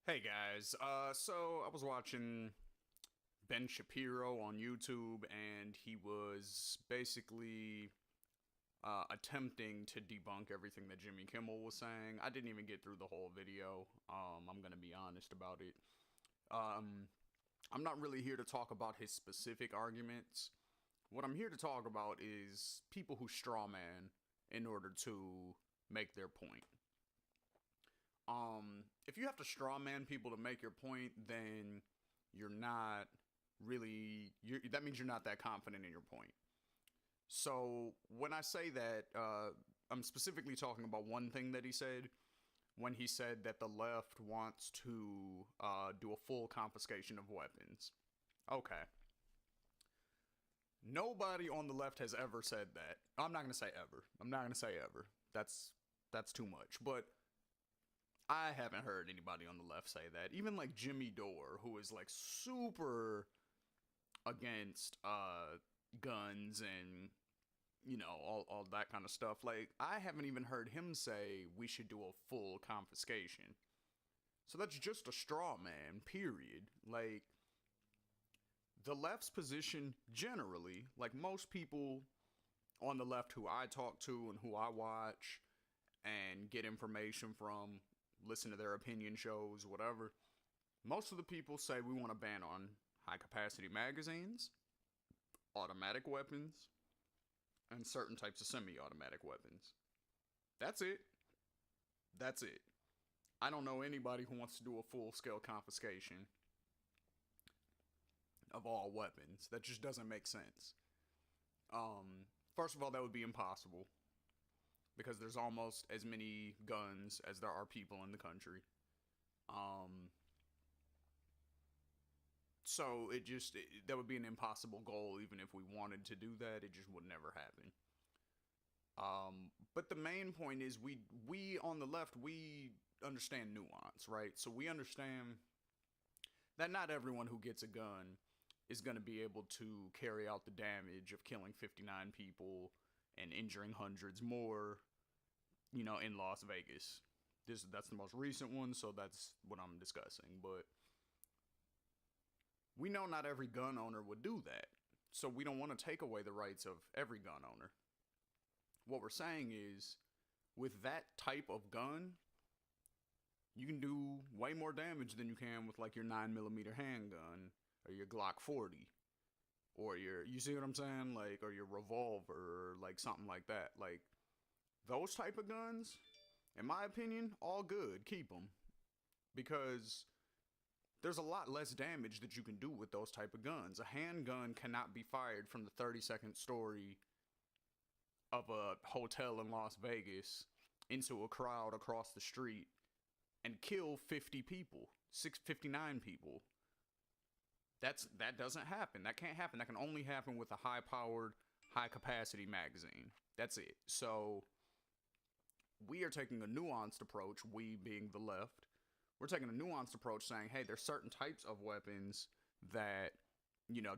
Hey guys, so I was watching Ben Shapiro on YouTube, and he was basically attempting to debunk everything that Jimmy Kimmel was saying. I didn't even get through the whole video. I'm gonna be honest about it. Um, I'm not really here to talk about his specific arguments. What I'm here to talk about is people who strawman in order to make their point. If you have to straw man people to make your point, then you're not really that means you're not that confident in your point. So when I say that, I'm specifically talking about one thing that he said when he said that the left wants to do a full confiscation of weapons. Okay, nobody on the left has ever said that. I'm not gonna say ever. I'm not gonna say ever. That's too much. But I haven't heard anybody on the left say that. Even like Jimmy Dore, who is like super against guns and all that kind of stuff. Like I haven't even heard him say we should do a full confiscation. So that's just a straw man, period. Like the left's position generally, like most people on the left who I talk to and who I watch and get information from, listen to their opinion shows, whatever. Most of the people say we want to ban on high capacity magazines, automatic weapons, and certain types of semi automatic weapons. That's it. That's it. I don't know anybody who wants to do a full scale confiscation of all weapons. That just doesn't make sense. First of all, that would be impossible because there's almost as many guns as there are people in the country. Um, so that would be an impossible goal even if we wanted to do that. It just would never happen. But the main point is we on the left we understand nuance, right? So we understand that not everyone who gets a gun is going to be able to carry out the damage of killing 59 people and injuring hundreds more, in Las Vegas. That's the most recent one, so that's what I'm discussing. But we know not every gun owner would do that. So we don't want to take away the rights of every gun owner. What we're saying is with that type of gun, you can do way more damage than you can with like your 9mm handgun or your Glock 40 or you see what I'm saying? Like, or your revolver or like something like that. Like those type of guns, in my opinion, all good. Keep them because there's a lot less damage that you can do with those type of guns. A handgun cannot be fired from the 32nd story of a hotel in Las Vegas into a crowd across the street and kill 50 people, 59 people. That doesn't happen. That can't happen. That can only happen with a high-powered, high-capacity magazine. That's it. So we are taking a nuanced approach, we being the left. We're taking a nuanced approach saying, hey, there's certain types of weapons that,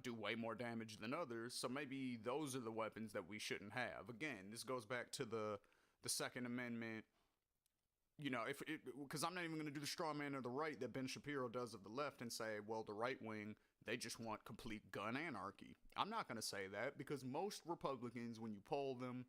do way more damage than others. So maybe those are the weapons that we shouldn't have. Again, this goes back to the Second Amendment. Because I'm not even going to do the straw man of the right that Ben Shapiro does of the left and say, well, the right wing, they just want complete gun anarchy. I'm not going to say that because most Republicans, when you poll them,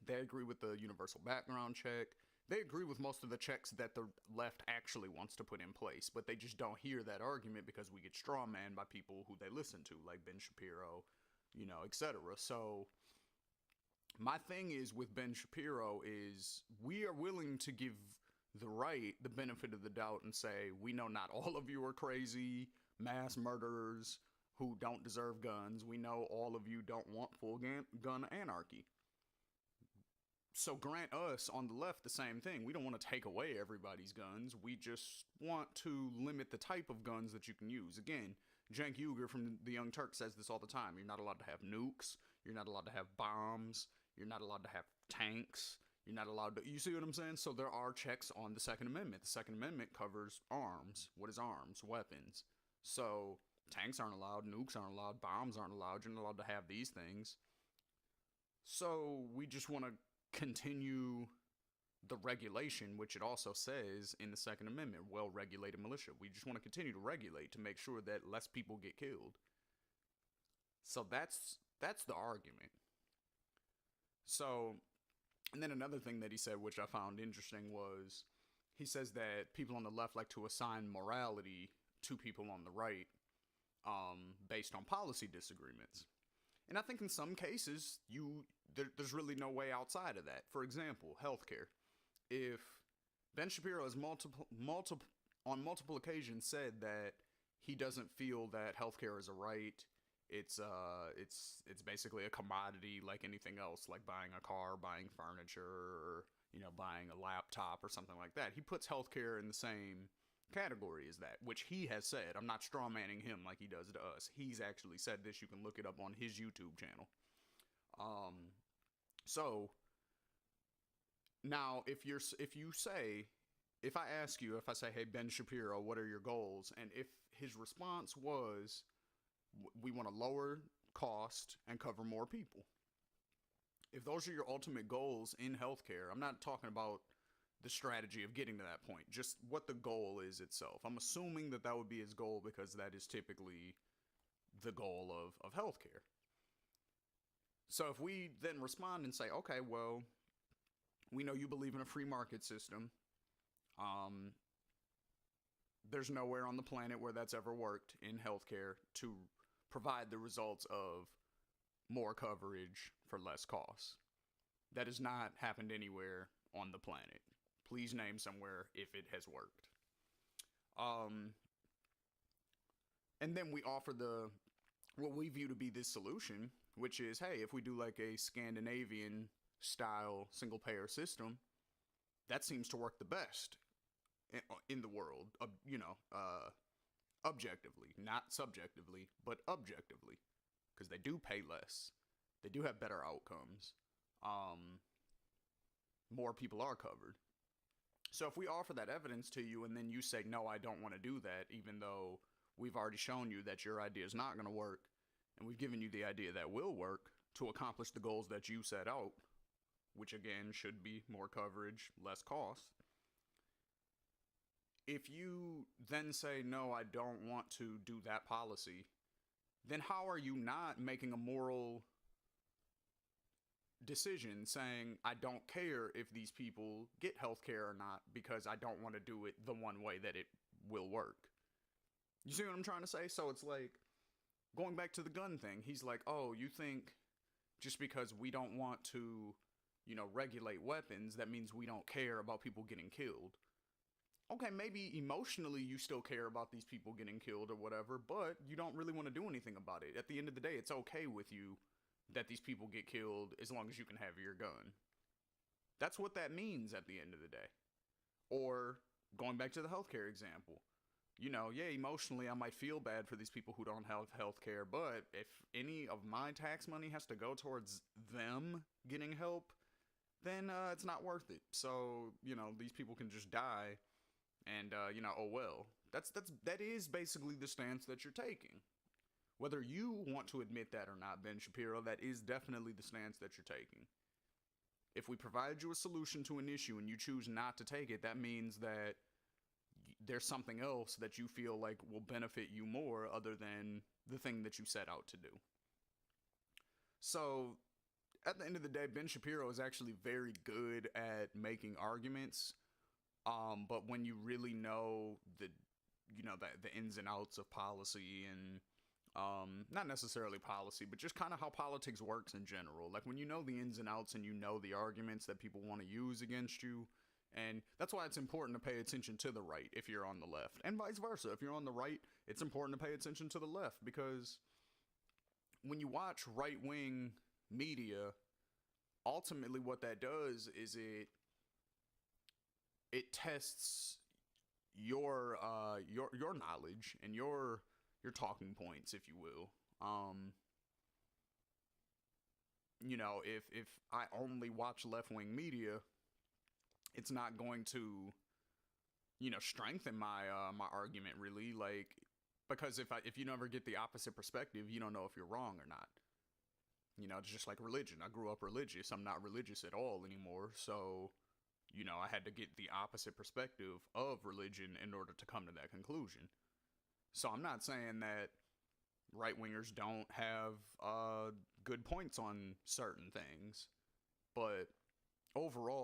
they agree with the universal background check. They agree with most of the checks that the left actually wants to put in place, but they just don't hear that argument because we get straw man by people who they listen to, like Ben Shapiro, etc. So my thing is with Ben Shapiro is we are willing to give the right the benefit of the doubt and say, we know not all of you are crazy mass murderers who don't deserve guns. We know all of you don't want full gun anarchy. So grant us on the left the same thing. We don't want to take away everybody's guns. We just want to limit the type of guns that you can use. Again, Cenk Uygur from the Young Turk says this all the time. You're not allowed to have nukes. You're not allowed to have bombs. You're not allowed to have tanks. You're not allowed to... You see what I'm saying? So there are checks on the Second Amendment. The Second Amendment covers arms. What is arms? Weapons. So tanks aren't allowed. Nukes aren't allowed. Bombs aren't allowed. You're not allowed to have these things. So we just want to continue the regulation, which it also says in the Second Amendment, well-regulated militia. We just want to continue to regulate to make sure that less people get killed. So that's the argument. So, and then another thing that he said, which I found interesting, was he says that people on the left like to assign morality to people on the right, based on policy disagreements. And I think in some cases, there's really no way outside of that. For example, healthcare. If Ben Shapiro has on multiple occasions said that he doesn't feel that healthcare is a right, it's basically a commodity like anything else, like buying a car, buying furniture, or buying a laptop or something like that. He puts healthcare in the same category as that, which he has said. I'm not strawmanning him like he does to us. He's actually said this. You can look it up on his YouTube channel. So now if I say, hey, Ben Shapiro, what are your goals? And if his response was, we want to lower cost and cover more people. If those are your ultimate goals in healthcare, I'm not talking about the strategy of getting to that point, just what the goal is itself. I'm assuming that would be his goal because that is typically the goal of healthcare. So if we then respond and say, okay, well, we know you believe in a free market system. There's nowhere on the planet where that's ever worked in healthcare to provide the results of more coverage for less costs. That has not happened anywhere on the planet. Please name somewhere if it has worked. And then we offer what we view to be this solution, which is, hey, if we do like a Scandinavian style single payer system, that seems to work the best in the world, objectively, not subjectively, but objectively, because they do pay less. They do have better outcomes. More people are covered. So if we offer that evidence to you and then you say, no, I don't want to do that, even though we've already shown you that your idea is not going to work, and we've given you the idea that will work to accomplish the goals that you set out, which again should be more coverage, less cost. If you then say, no, I don't want to do that policy, then how are you not making a moral decision saying, I don't care if these people get healthcare or not because I don't want to do it the one way that it will work? You see what I'm trying to say? So it's like, going back to the gun thing, he's like, oh, you think just because we don't want to, regulate weapons, that means we don't care about people getting killed. Okay, maybe emotionally you still care about these people getting killed or whatever, but you don't really want to do anything about it. At the end of the day, it's okay with you that these people get killed as long as you can have your gun. That's what that means at the end of the day. Or going back to the healthcare example, emotionally I might feel bad for these people who don't have healthcare, but if any of my tax money has to go towards them getting help, then it's not worth it. So, these people can just die and, oh well. That is basically the stance that you're taking. Whether you want to admit that or not, Ben Shapiro, that is definitely the stance that you're taking. If we provide you a solution to an issue and you choose not to take it, that means that there's something else that you feel like will benefit you more other than the thing that you set out to do. So, at the end of the day, Ben Shapiro is actually very good at making arguments. But when you really know the ins and outs of policy and not necessarily policy, but just kind of how politics works in general. Like when you know the ins and outs and you know the arguments that people want to use against you, and that's why it's important to pay attention to the right if you're on the left, and vice versa. If you're on the right, it's important to pay attention to the left, because when you watch right-wing media, ultimately what that does is it tests your knowledge and your talking points, if you will. If I only watch left-wing media, it's not going to, strengthen my my argument really, like, because if you never get the opposite perspective, you don't know if you're wrong or not. It's just like religion. I grew up religious. I'm not religious at all anymore. So, You know, I had to get the opposite perspective of religion in order to come to that conclusion. So I'm not saying that right wingers don't have good points on certain things, but overall,